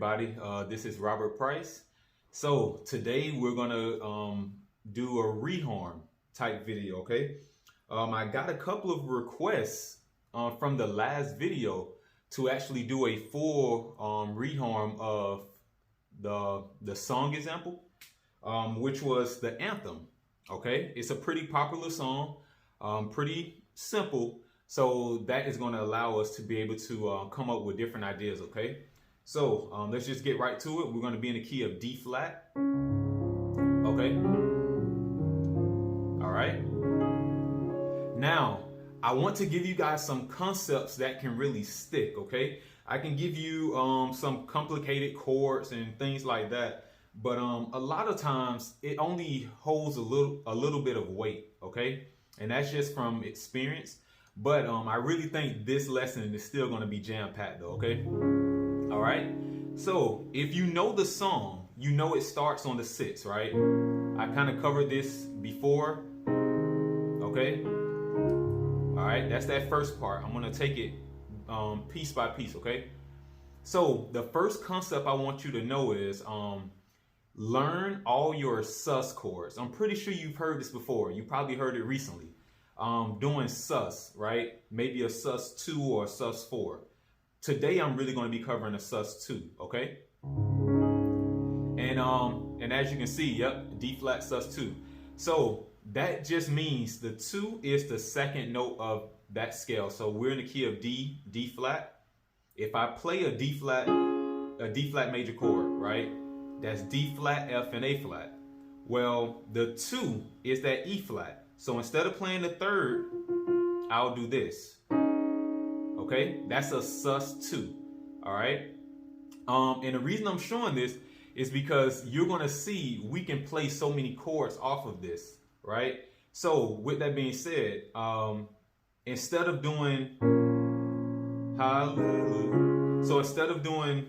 everybody. This is Robert Price. So today we're gonna do a reharm type video, okay? I got a couple of requests from the last video to actually do a full reharm of the song example, which was the anthem, okay? It's a pretty popular song, pretty simple. So that is going to allow us to be able to come up with different ideas, okay? So let's just get right to it. We're going to be in the key of D flat, okay? All right. Now, I want to give you guys some concepts that can really stick, okay? I can give you some complicated chords and things like that, but a lot of times it only holds a little bit of weight, okay? And that's just from experience. But I really think this lesson is still going to be jam-packed though, okay? All right. So if you know the song, you know it starts on the 6th, right? I kind of covered this before, okay? All right, that's that first part. I'm going to take it piece by piece, okay? So the first concept I want you to know is learn all your sus chords. I'm pretty sure you've heard this before. You probably heard it recently. Doing sus, right? Maybe a sus 2 or a sus 4. Today I'm really going to be covering a sus 2, okay? And as you can see, yep, D flat sus 2. So that just means the 2 is the second note of that scale. So we're in the key of D flat. If I play a D flat major chord, right? That's D flat, F, and A flat. Well, the 2 is that E flat. So instead of playing the 3rd, I'll do this. Okay, that's a sus 2. All right. And the reason I'm showing this is because you're going to see we can play so many chords off of this, right? So with that being said, instead of doing hallelujah, so instead of doing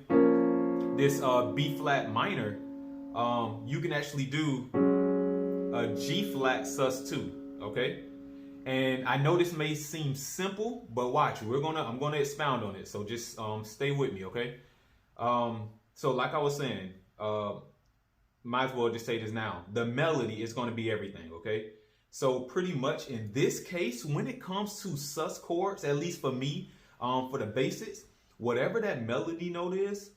this B flat minor, you can actually do a G flat sus 2. Okay, and I know this may seem simple, but watch, I'm gonna expound on it. So just stay with me, okay? So like I was saying, might as well just say this now. The melody is gonna be everything, okay? So pretty much in this case, when it comes to sus chords, at least for me, for the basics, whatever that melody note is,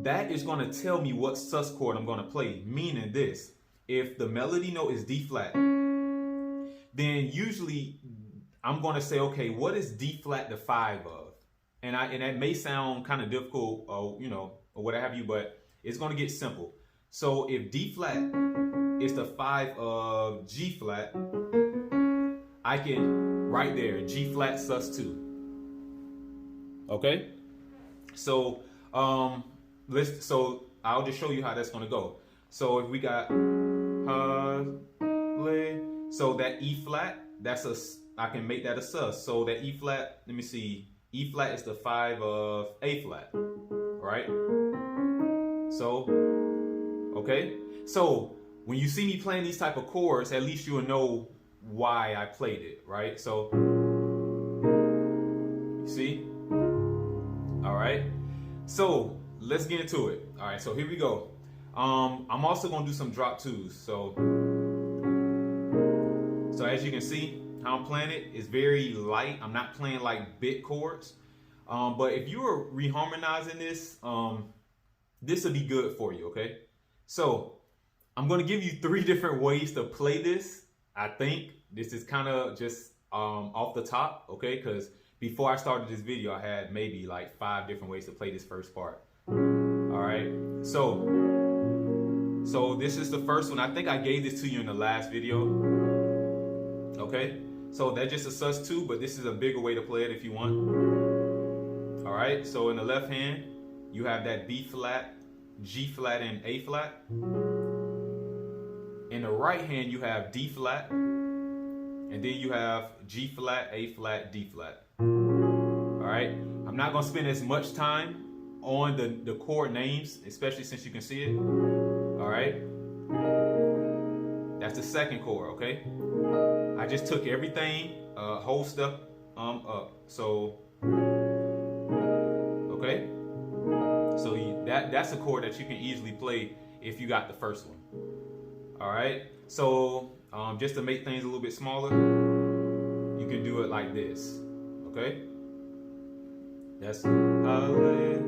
that is gonna tell me what sus chord I'm gonna play. Meaning this: if the melody note is D flat, then usually I'm going to say, okay, what is D flat the 5 of? And that may sound kind of difficult, or what have you, but it's going to get simple. So if D flat is the 5 of G flat, I can right there G flat sus 2. Okay? So I'll just show you how that's going to go. So if we got so that E flat, I can make that a sus. So that E flat, let me see. E flat is the 5 of A flat, right? So, okay. So when you see me playing these type of chords, at least you'll know why I played it, right? So, you see? All right. So let's get into it. All right. So here we go. I'm also gonna do some drop 2s. So as you can see, how I'm playing it is very light. I'm not playing like bit chords. But if you are reharmonizing this, this will be good for you, okay? So I'm going to give you 3 different ways to play this. I think this is kind of just off the top, okay? Because before I started this video, I had maybe like 5 different ways to play this first part. All right, so this is the first one. I think I gave this to you in the last video. Okay, so that's just a sus 2, but this is a bigger way to play it if you want. All right, so in the left hand, you have that B flat, G flat, and A flat. In the right hand, you have D flat, and then you have G flat, A flat, D flat. All right, I'm not gonna spend as much time on the chord names, especially since you can see it. All right, that's the second chord, okay? I just took everything, whole step up. So, okay. So That's a chord that you can easily play if you got the first one. All right. So just to make things a little bit smaller, you can do it like this. Okay. That's hallelujah.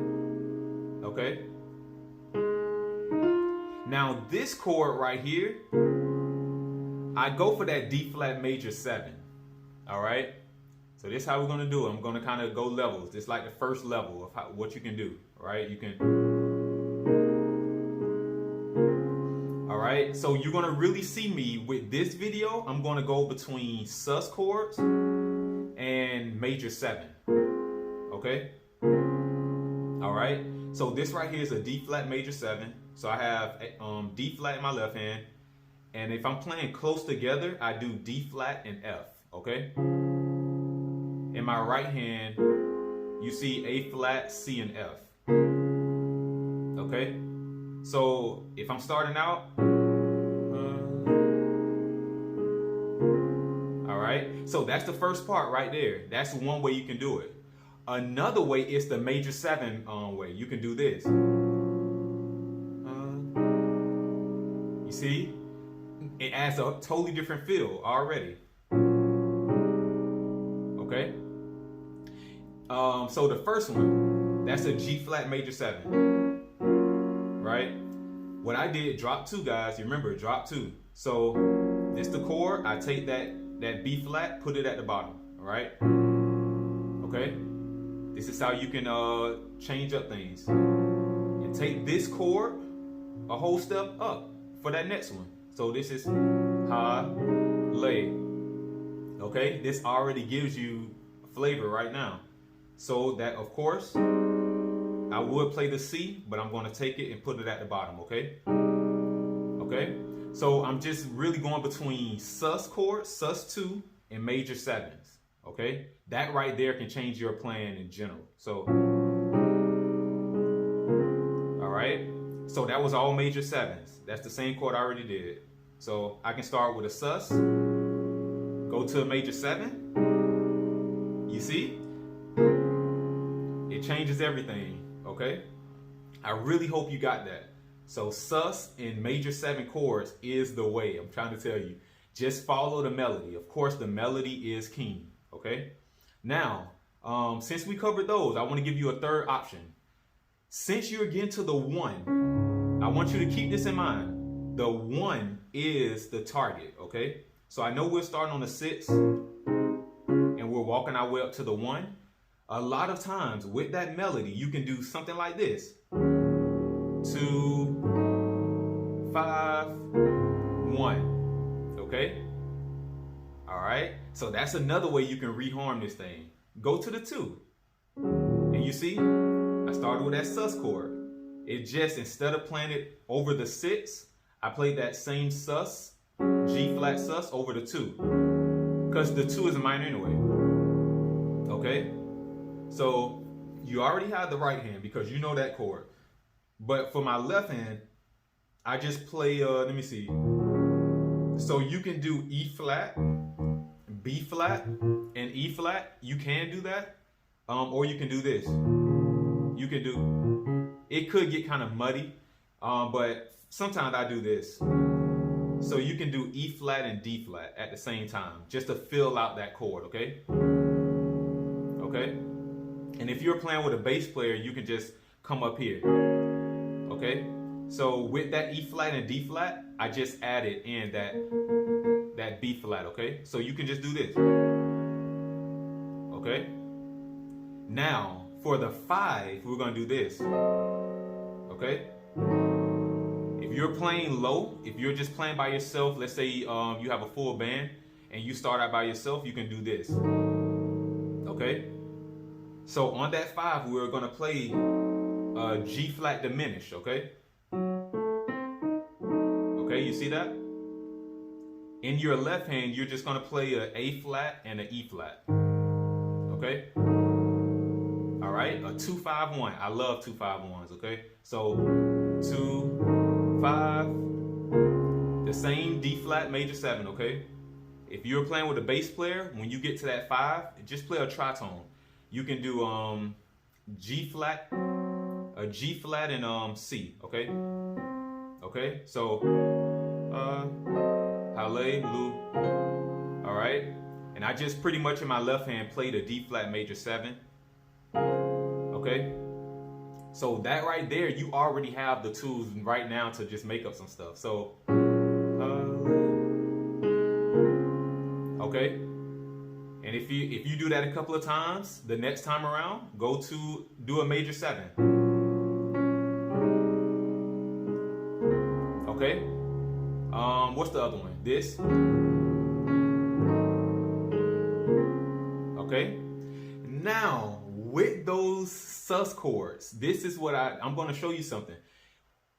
Okay. Now this chord right here, I go for that D flat major 7. All right. So this is how we're gonna do it. I'm gonna kind of go levels. It's like the first level of what you can do. Right. You can. All right. So you're gonna really see me with this video. I'm gonna go between sus chords and major 7. Okay. All right. So this right here is a D flat major 7. So I have D flat in my left hand, and if I'm playing close together, I do D flat and F. Okay. In my right hand, you see A flat, C, and F. Okay. So if I'm starting out, all right. So that's the first part right there. That's one way you can do it. Another way is the major 7 way. You can do this. You see, it adds a totally different feel already. Okay. So the first one, that's a G flat major 7. Right. What I did, drop 2, guys. You remember, drop 2. So this the chord. I take that B flat, put it at the bottom. All right. Okay. This is how you can change up things. And take this chord a whole step up for that next one. So this is ha, lay. Okay, this already gives you flavor right now. So that, of course, I would play the C, but I'm going to take it and put it at the bottom. Okay. Okay. So I'm just really going between sus chords, sus 2, and major 7s. Okay, that right there can change your playing in general. So, all right. So that was all major 7s. That's the same chord I already did. So I can start with a sus, go to a major 7. You see, it changes everything. Okay. I really hope you got that. So sus and major 7 chords is the way. I'm trying to tell you. Just follow the melody. Of course, the melody is king. Okay. Now, since we covered those, I want to give you a third option. Since you're getting to the 1, I want you to keep this in mind. The 1 is the target. Okay. So I know we're starting on the 6 and we're walking our way up to the 1. A lot of times with that melody, you can do something like this. 2, 5, 1. Okay. All right. So that's another way you can reharm this thing. Go to the 2. And you see, I started with that sus chord. It just, instead of playing it over the 6, I played that same sus, G flat sus over the 2. Because the 2 is a minor anyway. Okay. So you already have the right hand because you know that chord. But for my left hand, I just play, let me see. So you can do E flat, B flat, and E flat. You can do that. Or you can do this. You can do, it could get kind of muddy, but sometimes I do this. So you can do E flat and D flat at the same time, just to fill out that chord, okay? Okay? And if you're playing with a bass player, you can just come up here, okay? So with that E flat and D flat, I just added in that B flat, okay? So you can just do this, okay? Now, for the 5, we're gonna do this, okay? If you're playing low, if you're just playing by yourself, let's say you have a full band and you start out by yourself, you can do this, okay? So on that 5, we're gonna play G flat diminished, okay? Okay, you see that? In your left hand, you're just gonna play a A flat and a E flat, okay? All right, a 2, 5, 1. I love 2, 5, 1s, okay? So 2, 5, the same D flat major 7, okay? If you're playing with a bass player, when you get to that 5, just play a tritone. You can do G flat, a G flat and C, okay? Okay, so hallelujah. All right, and I just pretty much in my left hand played a D flat major 7. Okay, so that right there, you already have the tools right now to just make up some stuff. So okay, and if you do that a couple of times, the next time around, go to do a major 7. Okay, what's the other one? This. Okay, now with those sus chords, this is what I'm going to show you something.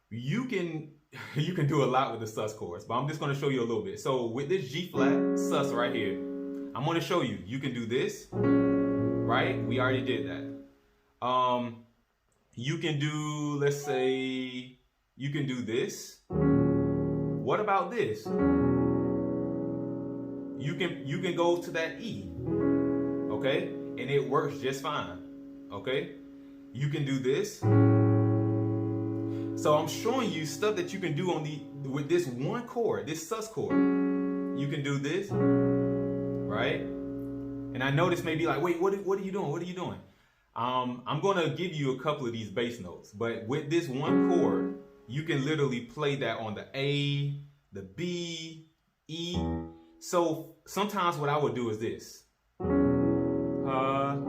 You can do a lot with the sus chords, but I'm just going to show you a little bit. So with this G flat sus right here, I'm going to show you. You can do this, right? We already did that. You can do, let's say, you can do this. What about this? You can go to that E, okay, and it works just fine. Okay, you can do this. So I'm showing you stuff that you can do with this one chord, this sus chord. You can do this, right? And I know this may be like, wait, what are you doing? What are you doing? I'm gonna give you a couple of these bass notes, but with this one chord, you can literally play that on the A, the B, E. So sometimes what I would do is this. Hallelujah.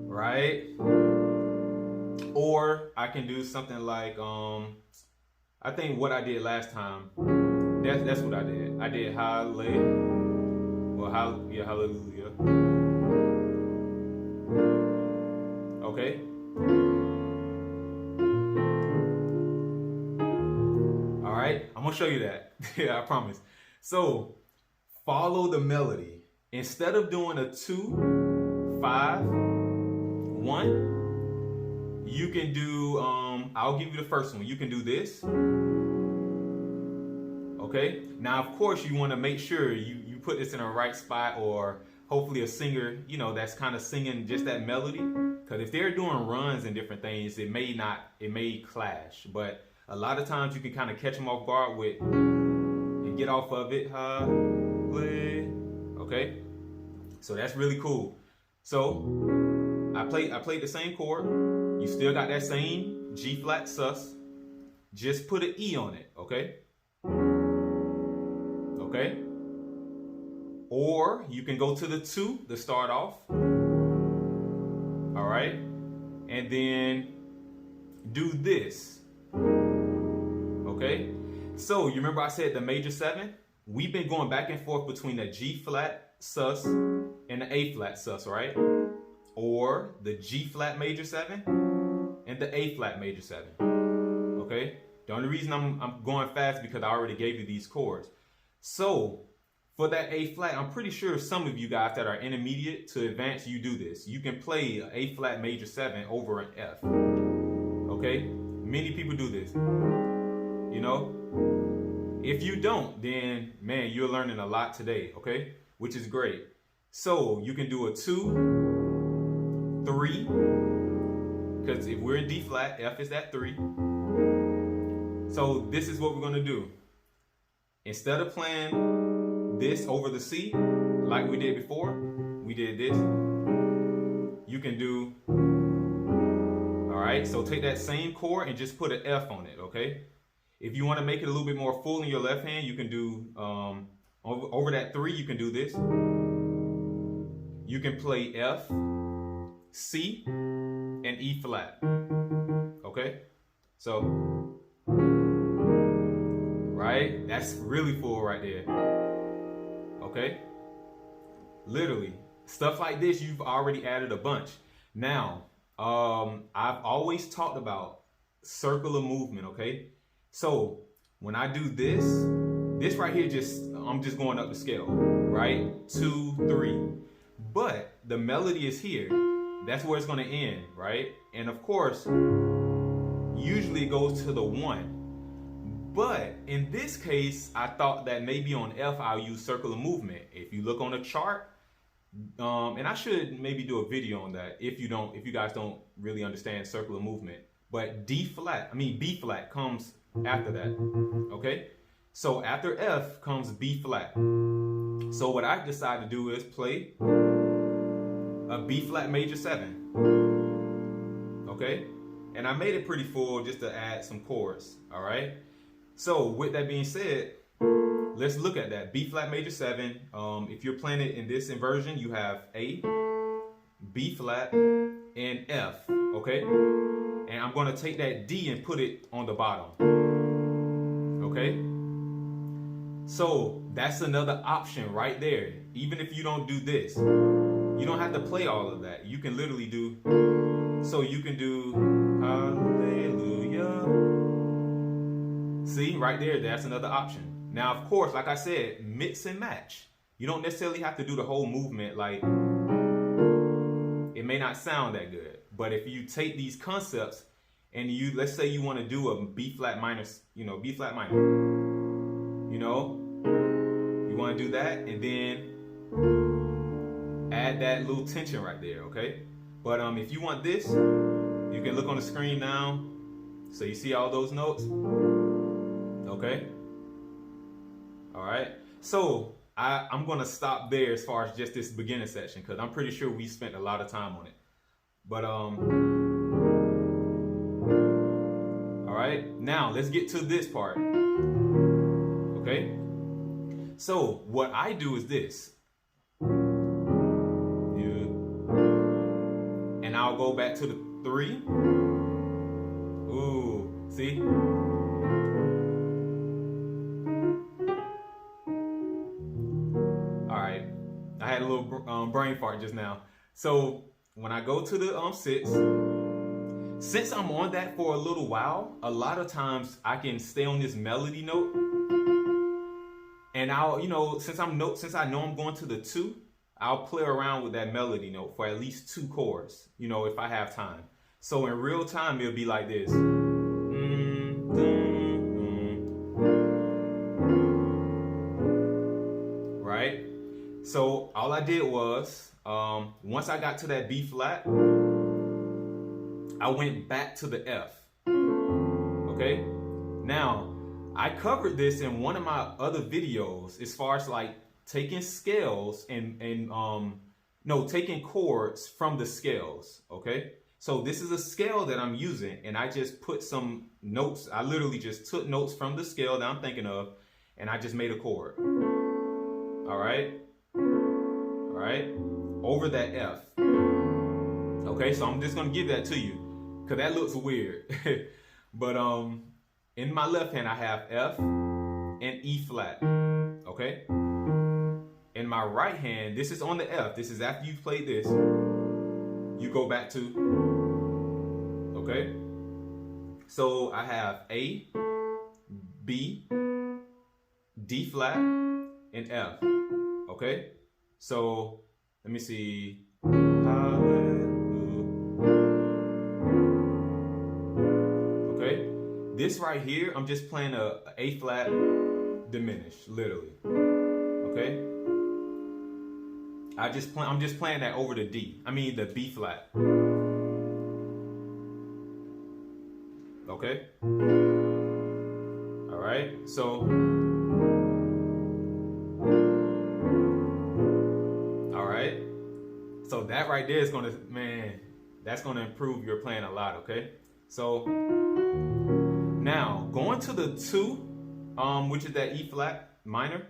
Right? Or I can do something like, I think what I did last time, that's what I did. I did hallelujah. Okay? All right, I'm gonna show you that. Yeah, I promise. So follow the melody. Instead of doing a 2, 5, 1, you can do, I'll give you the first one. You can do this. Okay, now of course you want to make sure you put this in a right spot, or hopefully a singer, you know, that's kind of singing just that melody. Because if they're doing runs and different things, it may clash. But a lot of times you can kind of catch them off guard with and get off of it. Okay, so that's really cool. So I played the same chord. You still got that same G flat sus. Just put an E on it. Okay. Okay. Or you can go to the 2 to start off. All right, and then do this. Okay, so you remember I said the major 7? We've been going back and forth between the G flat sus and the A flat sus, right? Or the G flat major 7 and the A flat major 7. Okay, the only reason I'm going fast because I already gave you these chords. So for that A flat, I'm pretty sure some of you guys that are intermediate to advanced, you do this. You can play A flat major 7 over an F. Okay? Many people do this. You know? If you don't, then man, you're learning a lot today, okay? Which is great. So you can do a 2, 3, because if we're in D flat, F is that 3. So this is what we're gonna do. Instead of playing this over the C, like we did before, we did this. You can do, all right, so take that same chord and just put an F on it, okay? If you want to make it a little bit more full in your left hand, you can do, over that 3, you can do this. You can play F, C, and E flat, okay? So, right, that's really full right there. Okay, literally stuff like this, you've already added a bunch. Now, I've always talked about circular movement. Okay, so when I do this right here, I'm just going up the scale, right? 2, 3, but the melody is here. That's where it's going to end, right? And of course, usually it goes to the 1. But in this case, I thought that maybe on F, I'll use circular movement. If you look on the chart, And I should maybe do a video on that if you guys don't really understand circular movement. But B flat comes after that. Okay, so after F comes B flat. So what I decided to do is play a B flat major 7. Okay, and I made it pretty full just to add some chords. All right, so with that being said, let's look at that. B flat major 7. If you're playing it in this inversion, you have A, B flat, and F. Okay, and I'm going to take that D and put it on the bottom. Okay, so that's another option right there. Even if you don't do this, you don't have to play all of that. You can literally do, so you can do hallelujah. See, right there, that's another option. Now, of course, like I said, mix and match. You don't necessarily have to do the whole movement. Like, it may not sound that good, but if you take these concepts and let's say you want to do a B flat minor, B flat minor, you want to do that and then add that little tension right there, okay? But if you want this, you can look on the screen now. So you see all those notes, okay? All right, so I'm gonna stop there as far as just this beginning section because I'm pretty sure we spent a lot of time on it. But all right, now let's get to this part. Okay, so what I do is this, and I'll go back to the 3. Ooh, see? I had a little brain fart just now. So when I go to the 6, since I'm on that for a little while, a lot of times I can stay on this melody note, and I'll, since I know I'm going to the 2, I'll play around with that melody note for at least 2 chords, if I have time. So in real time, it'll be like this. Right? So all I did was, once I got to that B flat, I went back to the F. Okay? Now, I covered this in one of my other videos as far as like taking scales and taking chords from the scales. Okay? So this is a scale that I'm using, and I just put some notes. I literally just took notes from the scale that I'm thinking of, and I just made a chord. All right? All right, over that F. Okay, so I'm just gonna give that to you because that looks weird. But in my left hand I have F and E flat. Okay, in my right hand, this is on the F. This is after you've played this. You go back to. Okay, so I have A, B, D flat, and F. Okay. So let me see. Okay, this right here, I'm just playing a flat diminished, literally. Okay, I'm just playing that over the D. The B flat. Okay. All right. So. So that right there is that's gonna improve your playing a lot, okay? So now going to the 2, which is that E flat minor,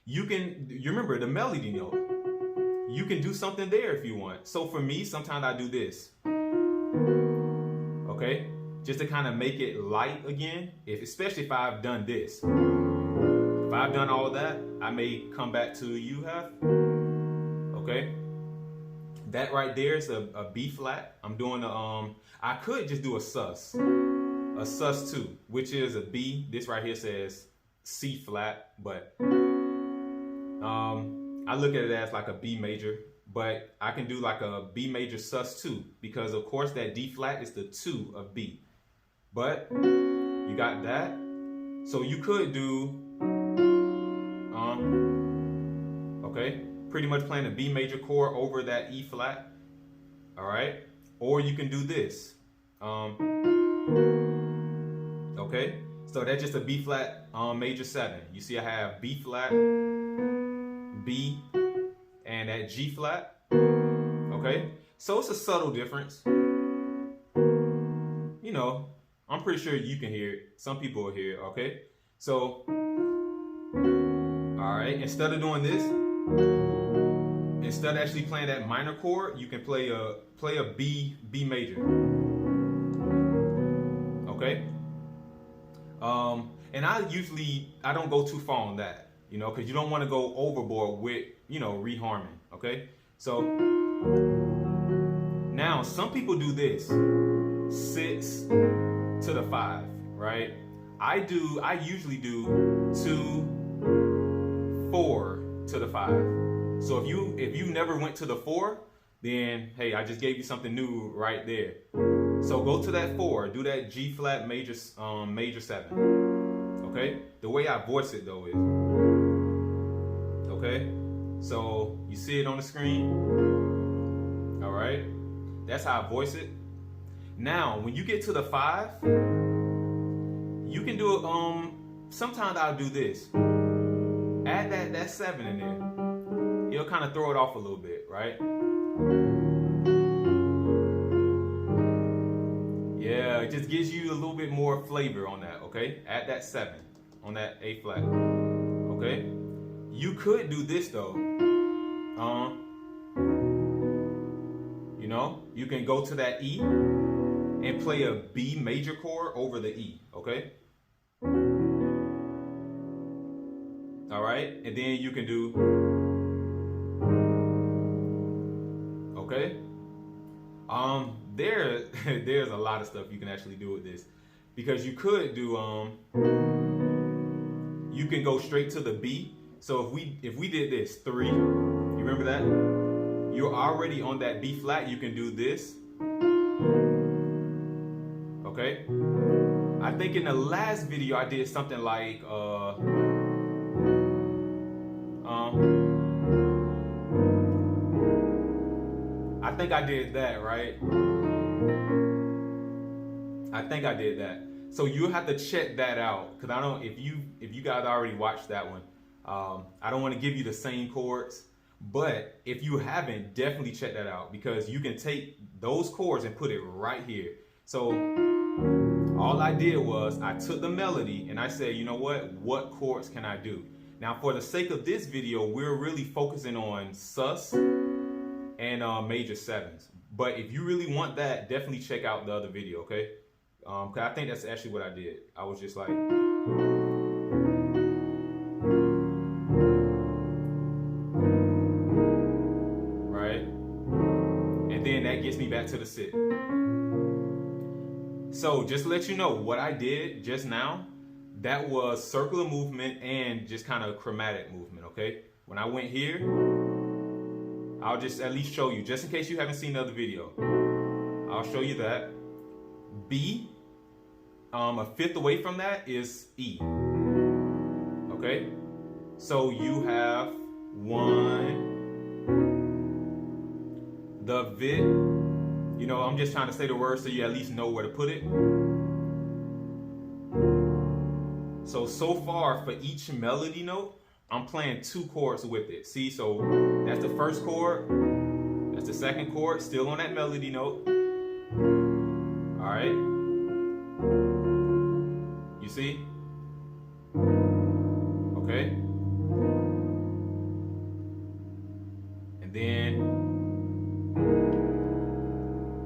you remember the melody note. You can do something there if you want. So for me, sometimes I do this. Okay? Just to kind of make it light again, especially if I've done this. If I've done all that, I may come back to you have. Okay? That right there is a B flat. I'm doing I could just do a sus 2, which is a B. This right here says C flat, but I look at it as like a B major, but I can do like a B major sus 2 because of course that D flat is the 2 of B. But you got that, so you could do okay. pretty much playing a B major chord over that E flat. All right, or you can do this. Okay, so that's just a B flat major 7. You see I have B flat, B, and that G flat. Okay, so it's a subtle difference. You know, I'm pretty sure you can hear it. Some people will hear it. Okay, so all right, instead of doing this, instead of actually playing that minor chord, you can play a B major. Okay. And I don't go too far on that, you know, because you don't want to go overboard with, you know, reharming. Okay. So now some people do this 6 to the 5, right? I usually do 2, 4 to the 5. So if you never went to the 4, then hey, I just gave you something new right there. So go to that 4, do that G flat major 7. Okay? The way I voice it though is, okay? So you see it on the screen. All right? That's how I voice it. Now, when you get to the 5, you can do it, sometimes I'll do this. Add that 7 in there. It'll kind of throw it off a little bit, right? Yeah, it just gives you a little bit more flavor on that, okay? Add that 7 on that A flat, okay? You could do this though. You know, you can go to that E and play a B major chord over the E, okay? All right, and then you can do, okay? There's a lot of stuff you can actually do with this, because you could do you can go straight to the B. So if we did this 3, you remember that? You're already on that B flat. You can do this. Okay. I think in the last video I did something like I think I did that, right? I think I did that. So you have to check that out, because I don't, if you guys already watched that one, I don't want to give you the same chords, but if you haven't, definitely check that out, because you can take those chords and put it right here. So all I did was I took the melody and I said, you know what chords can I do? Now for the sake of this video, we're really focusing on sus and major 7s. But if you really want that, definitely check out the other video, okay? Cause I think that's actually what I did. I was just like, right? And then that gets me back to the sit. So just to let you know, what I did just now, that was circular movement and just kind of chromatic movement, okay? When I went here, I'll just at least show you, just in case you haven't seen the other video. I'll show you that. B, a fifth away from that is E. Okay? So you have 1, the vid. You know, I'm just trying to say the word so you at least know where to put it. So far for each melody note, I'm playing 2 chords with it. See, so that's the first chord, that's the second chord, still on that melody note. All right. You see? Okay. And then,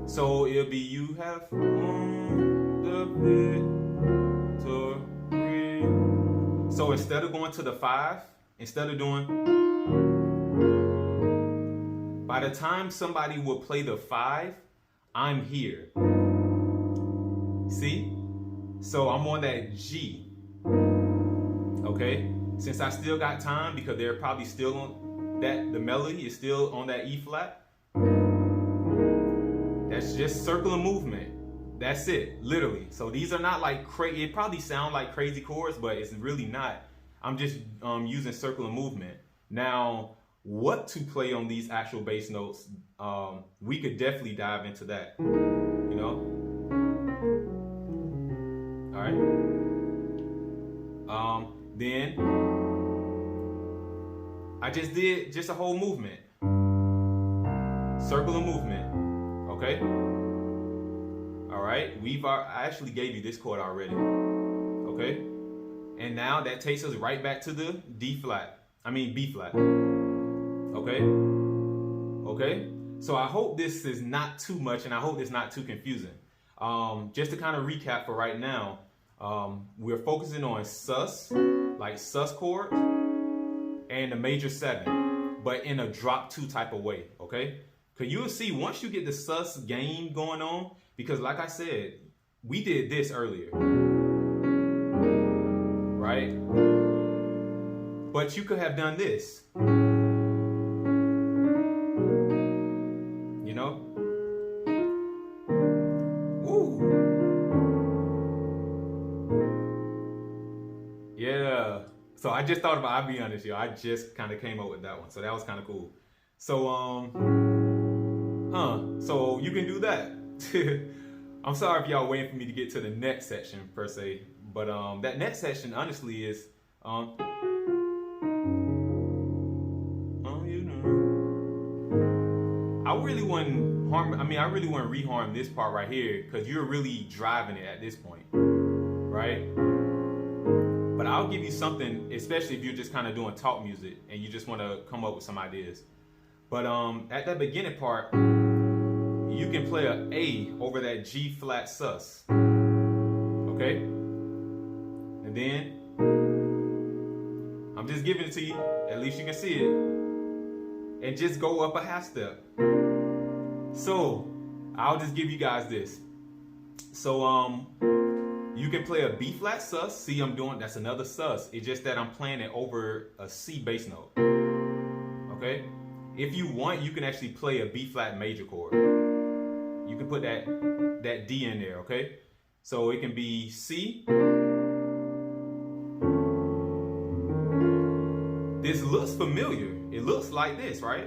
so it'll be you have the victory. So instead of going to the 5, instead of doing, by the time somebody will play the 5, I'm here. See? So I'm on that G. Okay? Since I still got time, because they're probably still on that, the melody is still on that E flat. That's just circular movement. That's it, literally. So these are not like crazy. It probably sound like crazy chords, but it's really not. I'm just using circular movement. Now, what to play on these actual bass notes, we could definitely dive into that, you know. All right. Then I just did a whole movement, circular movement. Okay. All right. I actually gave you this chord already. Okay. And now that takes us right back to the B flat. Okay. Okay. So I hope this is not too much, and I hope it's not too confusing. Just to kind of recap for right now, we're focusing on sus, like sus chord, and the major 7, but in a drop 2 type of way, okay? Because you'll see once you get the sus game going on, because like I said, we did this earlier, right? But you could have done this, you know? Ooh. Yeah. So I just thought about, I'll be honest, yo, I just kind of came up with that one. So that was kind of cool. So, so you can do that. I'm sorry if y'all waiting for me to get to the next section per se, but that next section honestly is, you know, I really want reharm this part right here because you're really driving it at this point, right? But I'll give you something, especially if you're just kind of doing talk music and you just want to come up with some ideas. But at that beginning part, you can play an A over that G flat sus. Okay? And then I'm just giving it to you, at least you can see it. And just go up a half step. So I'll just give you guys this. So you can play a B flat sus. See, that's another sus. It's just that I'm playing it over a C bass note. Okay? If you want, you can actually play a B flat major chord. You can put that D in there, okay? So it can be C. This looks familiar. It looks like this, right?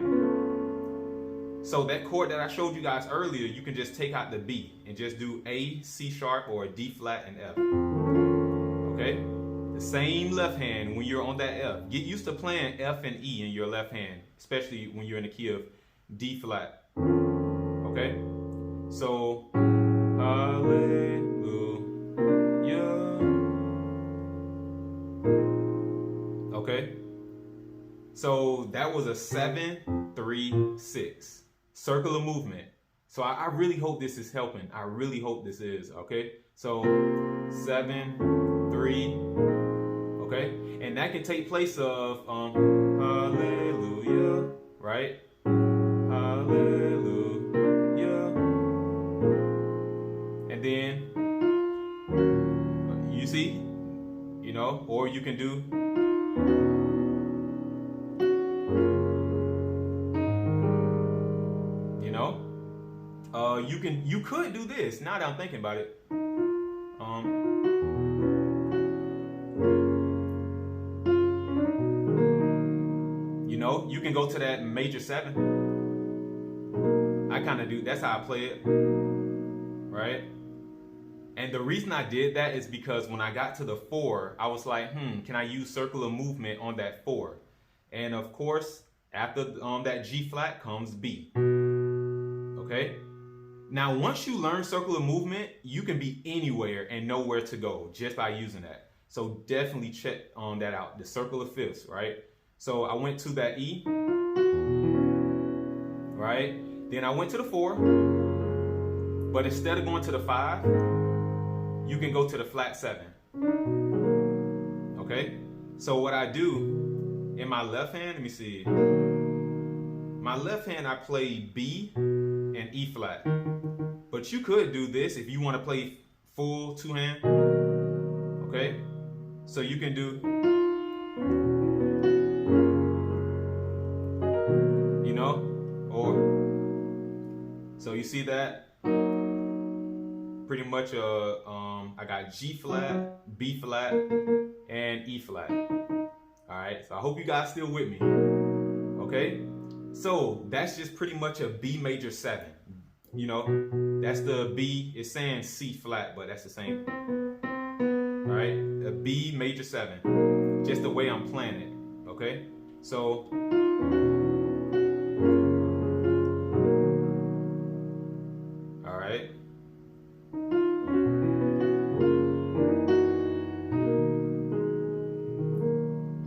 So that chord that I showed you guys earlier, you can just take out the B and just do A, C sharp, or a D flat and F. Okay? The same left hand when you're on that F. Get used to playing F and E in your left hand, especially when you're in the key of D flat. Okay? So, hallelujah. Okay? So that was a 7-3-6. Circular movement. So I really hope this is helping. I really hope this is, okay? So 7-3, okay? And that can take place of hallelujah, right? Hallelujah. And then you see, you know, or you can do you could do this. Now that I'm thinking about it, you know, you can go to that major 7. I kind of do. That's how I play it, right? And the reason I did that is because when I got to the 4, I was like, can I use circular movement on that 4? And of course, after that G flat comes B. Okay? Now, once you learn circular movement, you can be anywhere and know where to go just by using that. So definitely check that out, the circular fifths, right? So I went to that E, right? Then I went to the 4, but instead of going to the 5, you can go to the flat 7. Okay? So what I do in my left hand, let me see. My left hand, I play B and E flat. But you could do this if you want to play full 2-hand. Okay? So you can do, you know, or, so you see that? Pretty much, I got G flat, B flat, and E flat. All right, so I hope you guys still with me. Okay, so that's just pretty much a B major 7. You know, that's the B. It's saying C flat, but that's the same. All right, a B major 7, just the way I'm playing it. Okay, so all right.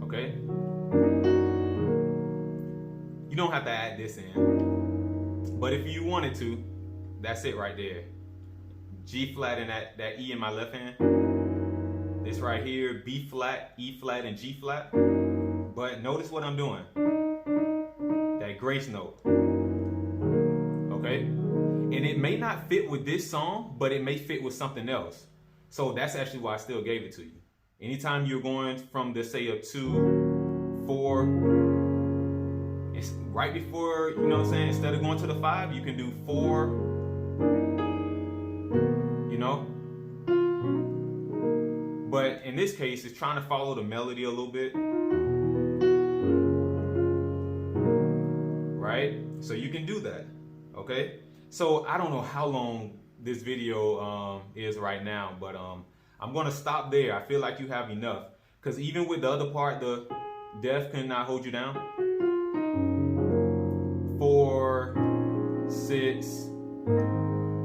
Okay, you don't have to add this in, but if you wanted to, that's it right there. G flat and that E in my left hand. This right here, B flat, E flat, and G flat. But notice what I'm doing. That grace note. Okay? And it may not fit with this song, but it may fit with something else. So that's actually why I still gave it to you. Anytime you're going from the, say, a 2, 4, it's right before, you know what I'm saying, instead of going to the 5, you can do 4, you know? But in this case, it's trying to follow the melody a little bit. Right? So you can do that. Okay? So I don't know how long this video is right now, but I'm going to stop there. I feel like you have enough. Because even with the other part, the Def cannot hold you down. 4, 6,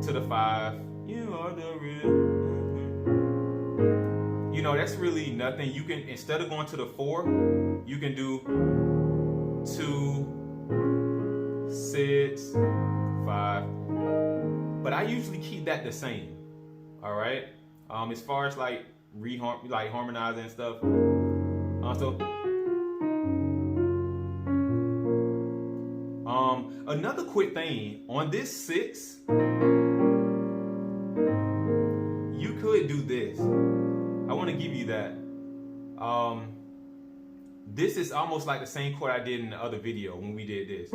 to the 5. You are the real. You know, that's really nothing. You can, instead of going to the 4, you can do 2, 6, 5. But I usually keep that the same. All right. As far as like harmonizing and stuff. Another quick thing on this 6, you could do this. I want to give you that. This is almost like the same chord I did in the other video when we did this.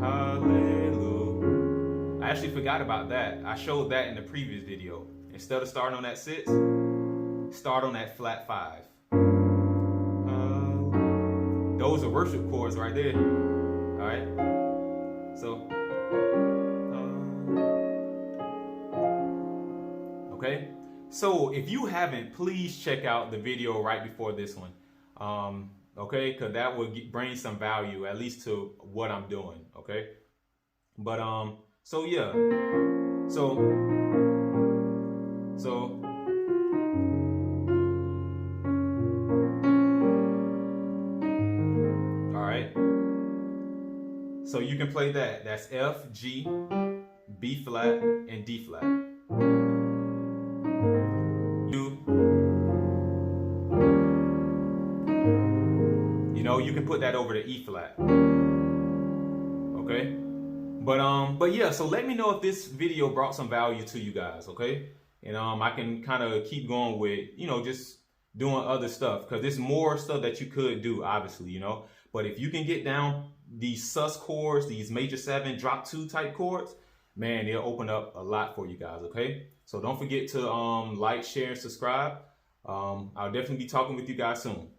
Hallelujah. I actually forgot about that. I showed that in the previous video. Instead of starting on that 6, start on that flat 5. Those are worship chords right there. All right. So, okay. So if you haven't, please check out the video right before this one. Okay, because that will bring some value, at least to what I'm doing. Okay. But so yeah. So all right. So you can play that. That's F, G, B flat, and D flat. You can put that over to E flat. Okay? But yeah, so let me know if this video brought some value to you guys, okay? And I can kind of keep going with, you know, just doing other stuff, because there's more stuff that you could do, obviously, you know. But if you can get down these sus chords, these major 7, drop 2 type chords, man, it'll open up a lot for you guys, okay? So don't forget to like, share, and subscribe. I'll definitely be talking with you guys soon.